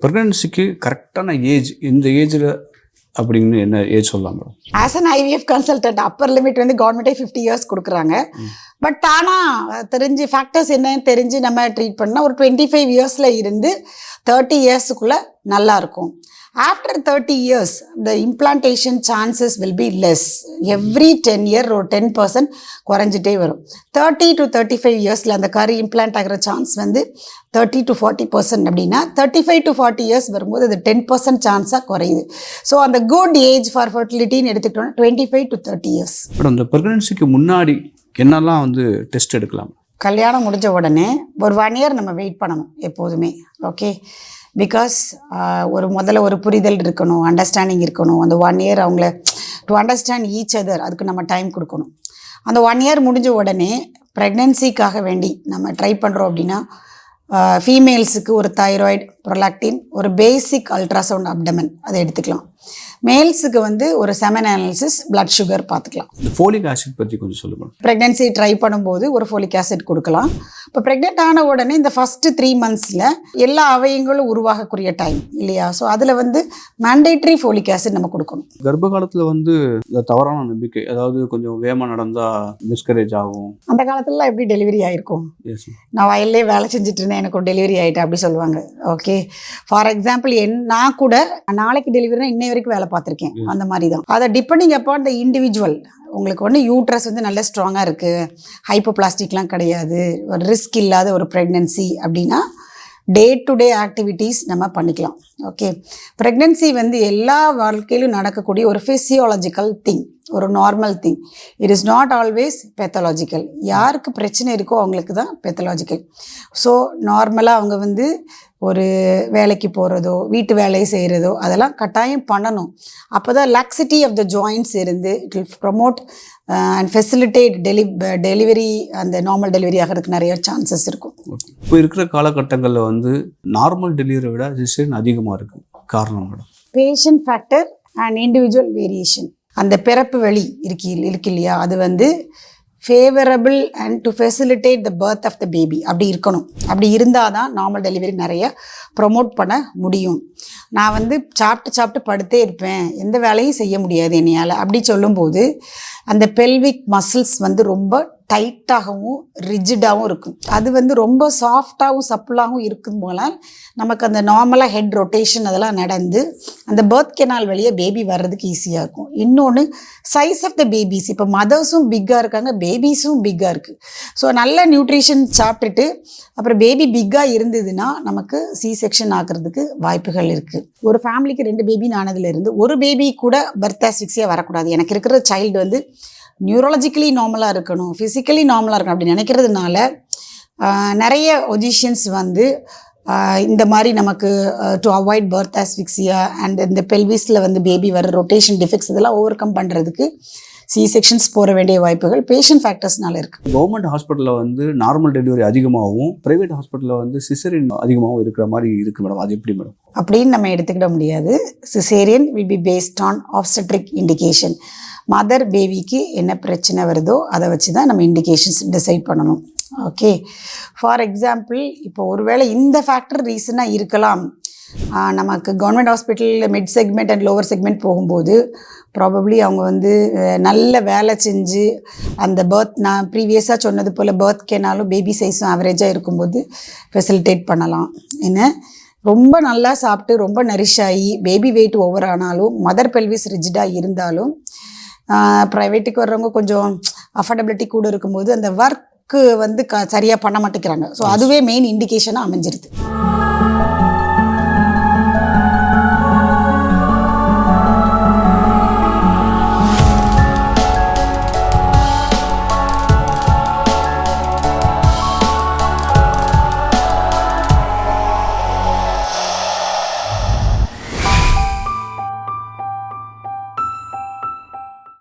ப்ரெக்னன்சிக்கு கரெக்டான ஏஜ் இந்த ஏஜில் அப்படின்னு என்ன ஏஜ் சொல்லலாம் madam? As an IVF consultant upper limit வந்து கவர்மெண்ட்டே 50 years கொடுக்குறாங்க. பட் தானாக தெரிஞ்சு ஃபேக்டர்ஸ் என்னன்னு தெரிஞ்சு நம்ம ட்ரீட் பண்ணால் ஒரு 25 yearsல இருந்து 30 yearsக்குள்ளே நல்லாயிருக்கும். After 30 years, the implantation chances will be less. Every 10 year or 10% குறைஞ்சிட்டே வரும். 30 to 35 yearsல அந்த கரு இம்ப்ளான்ட் ஆகிற சான்ஸ் வந்து 30 to 40% அப்படின்னா 35 to 40 years வரும்போது அது 10% சான்ஸாக குறையுது. ஸோ அந்த குட் ஏஜ் ஃபார் ஃபர்டிலிட்டின்னு எடுத்துக்கிட்டோம்னா 25 to 30 years. மேடம், இந்த ப்ரெக்னன்சிக்கு முன்னாடி என்னெல்லாம் வந்து டெஸ்ட் எடுக்கலாம்? கல்யாணம் முடிஞ்ச உடனே ஒரு 1 year நம்ம வெயிட் பண்ணணும் எப்போதுமே. ஓகே, பிகாஸ் முதல்ல ஒரு புரிதல் இருக்கணும், அண்டர்ஸ்டாண்டிங் இருக்கணும். அந்த 1 year அவங்கள டு அண்டர்ஸ்டாண்ட் ஈச் அதர், அதுக்கு நம்ம டைம் கொடுக்கணும். அந்த 1 year முடிஞ்ச உடனே ப்ரெக்னன்சிக்காக வேண்டி நம்ம ட்ரை பண்ணுறோம் அப்படின்னா ஃபீமேல்ஸுக்கு ஒரு தைராய்டு, ப்ரொலாக்டின், ஒரு பேசிக் அல்ட்ராசவுண்ட் அப்டமன் அதை எடுத்துக்கலாம். மேல்ஸுக்கு வந்து ஒரு செமன் அனாலிசிஸ், பிளட் சுகர் பார்த்துக்கலாம். இந்த ஃபோலிக் ஆசிட் பற்றி கொஞ்சம் சொல்லுங்கள். ப்ரெக்னன்சி ட்ரை பண்ணும்போது ஒரு ஃபோலிக் ஆசிட் கொடுக்கலாம். இப்போ ப்ரெக்னென்ட் ஆன உடனே இந்த ஃபஸ்ட்டு 3 monthsல எல்லா அவயங்களும் உருவாகக்கூடிய டைம் இல்லையா? ஸோ அதில் வந்து மேண்டேட்ரி ஃபோலிக் ஆசிட் நம்ம கொடுக்கணும். கர்ப்ப காலத்தில் வந்து இந்த தவறான நம்பிக்கை, அதாவது கொஞ்சம் வேகமாக நடந்தால் மிஸ்கரேஜ் ஆகும். அந்த காலத்துலலாம் எப்படி டெலிவரி ஆகிருக்கும்? நான் வயல்லே வேலை செஞ்சுட்டு இருந்தேன், எனக்கு ஒரு டெலிவரி ஆகிட்டேன் அப்படி சொல்லுவாங்க. ஓகே, ஃபார் எக்ஸாம்பிள் நான் கூட நாளைக்கு டெலிவரினா இன்னை வரைக்கும் வேலை பார்த்துருக்கேன். அந்த மாதிரி தான். அதை டிபெண்டிங் அப்பான் த இண்டிவிஜுவல். உங்களுக்கு ஒன்று யூட்ரஸ் வந்து நல்ல ஸ்ட்ராங்காக இருக்குது, ஹைப்போபிளாஸ்டிக்லாம் கிடையாது, ஒரு ரிஸ்க் இல்லாத ஒரு ப்ரெக்னன்சி அப்படின்னா டே டு டே ஆக்டிவிட்டீஸ் நம்ம பண்ணிக்கலாம். ஓகே, ப்ரெக்னன்சி வந்து எல்லா வாழ்க்கையிலும் நடக்கக்கூடிய ஒரு ஃபிசியாலஜிக்கல் திங், ஒரு normal thing. It is not always pathological. யாருக்கு பிரச்சனை இருக்கோ அவங்களுக்கு தான் பெத்தலாஜிக்கல். ஸோ நார்மலாக அவங்க வந்து ஒரு வேலைக்கு போகிறதோ வீட்டு வேலையை செய்கிறதோ அதெல்லாம் கட்டாயம் பண்ணணும். அப்போ தான் லாக்ஸிட்டி ஆஃப் த ஜாயின்ட்ஸ் இருந்து it will promote and facilitate delivery, அந்த நார்மல் டெலிவரி ஆகிறதுக்கு நிறைய சான்சஸ் இருக்கும். இப்போ இருக்கிற காலகட்டங்களில் வந்து நார்மல் டெலிவரியை விட சிசேரியன் அதிகமாக இருக்குது. காரணம் madam? Patient factor and individual variation. அந்த பிறப்பு வழி இருக்கு இல்லையா, அது வந்து favourable and to facilitate the birth of the baby அப்படி இருக்கணும். அப்படி இருந்தால் தான் நார்மல் டெலிவரி நிறைய ப்ரொமோட் பண்ண முடியும். நான் வந்து சாப்பிட்டு படுத்தே இருப்பேன், எந்த வேலையும் செய்ய முடியாது என்னையால் அப்படி சொல்லும்போது அந்த பெல்விக் மசில்ஸ் வந்து ரொம்ப டைட்டாகவும் ரிஜிடாகவும் இருக்கும். அது வந்து ரொம்ப சாஃப்டாகவும் சப்புளாகவும் இருக்கும் போல நமக்கு அந்த நார்மலாக ஹெட் ரொட்டேஷன் அதெல்லாம் நடந்து அந்த பர்த் கெனால் வழியே பேபி வர்றதுக்கு ஈஸியாக இருக்கும். இன்னொன்று சைஸ் ஆஃப் த பேபிஸ். இப்போ மதர்ஸும் பிக்காக இருக்காங்க, பேபிஸும் பிக்காக இருக்குது. ஸோ நல்ல நியூட்ரிஷன் சாப்பிட்டுட்டு அப்புறம் பேபி பிக்காக இருந்ததுன்னா நமக்கு சி செக்ஷன் ஆகிறதுக்கு வாய்ப்புகள் இருக்குது. ஒரு ஃபேமிலிக்கு 2 பேபி ஆனதுலேருந்து ஒரு பேபி கூட பர்த் ஆஸ்பிக்ஸியா வரக்கூடாது. எனக்கு இருக்கிற சைல்டு வந்து நியூரலாஜிக்கலி நார்மலாக இருக்கணும், ஃபிசிக்கலி நார்மலாக இருக்கணும் அப்படி நினைக்கிறதுனால நிறைய ஒஜிஷியன்ஸ் வந்து இந்த மாதிரி நமக்கு டு அவாய்ட் பர்த் ஆஸ்பிக்சியா அண்ட் இந்த பெல்விஸில் வந்து பேபி வர ரொட்டேஷன் டிஃபெக்ட்ஸ் இதெல்லாம் ஓவர் கம் பண்ணுறதுக்கு சி செக்ஷன்ஸ் போக வேண்டிய வாய்ப்புகள் பேஷண்ட் ஃபேக்டர்ஸ்னால இருக்குது. கவர்மெண்ட் ஹாஸ்பிட்டலில் வந்து நார்மல் டெலிவரி அதிகமாகவும் ப்ரைவேட் ஹாஸ்பிட்டலில் வந்து சிசேரியன் அதிகமாகவும் இருக்கிற மாதிரி இருக்குது மேடம். அது எப்படி மேடம்? அப்படின்னு நம்ம எடுத்துக்கிட முடியாது. Caesarean will be based on obstetric indication. Mother பேபிக்கு என்ன பிரச்சனை வருதோ அதை வச்சு தான் நம்ம இண்டிகேஷன்ஸ் டிசைட் பண்ணணும். ஓகே, ஃபார் எக்ஸாம்பிள் இப்போ ஒருவேளை இந்த ஃபேக்டர் ரீசனாக இருக்கலாம். நமக்கு கவர்மெண்ட் ஹாஸ்பிட்டலில் mid segment and lower segment போகும்போது ப்ராபப்ளி அவங்க வந்து நல்ல வேலை செஞ்சு அந்த நான் ப்ரீவியஸாக சொன்னது போல் பர்த் கெனாலும் பேபி சைஸும் ஆவரேஜாக இருக்கும்போது ஃபெசிலிட்டேட் பண்ணலாம். என்ன ரொம்ப நல்லா சாப்பிட்டு ரொம்ப நரிஷ் ஆகி பேபி வெயிட் ஓவர் ஆனாலும் மதர் பெல்விஸ் ரிஜிடாக இருந்தாலும் ப்ரைவேட்டுக்கு வர்றவங்க கொஞ்சம் அஃபோர்டபிலிட்டி கூட இருக்கும்போது அந்த ஒர்க்கு வந்து சரியாக பண்ண மாட்டேங்கிறாங்க. ஸோ அதுவே மெயின் இண்டிகேஷனாக அமைஞ்சிருது.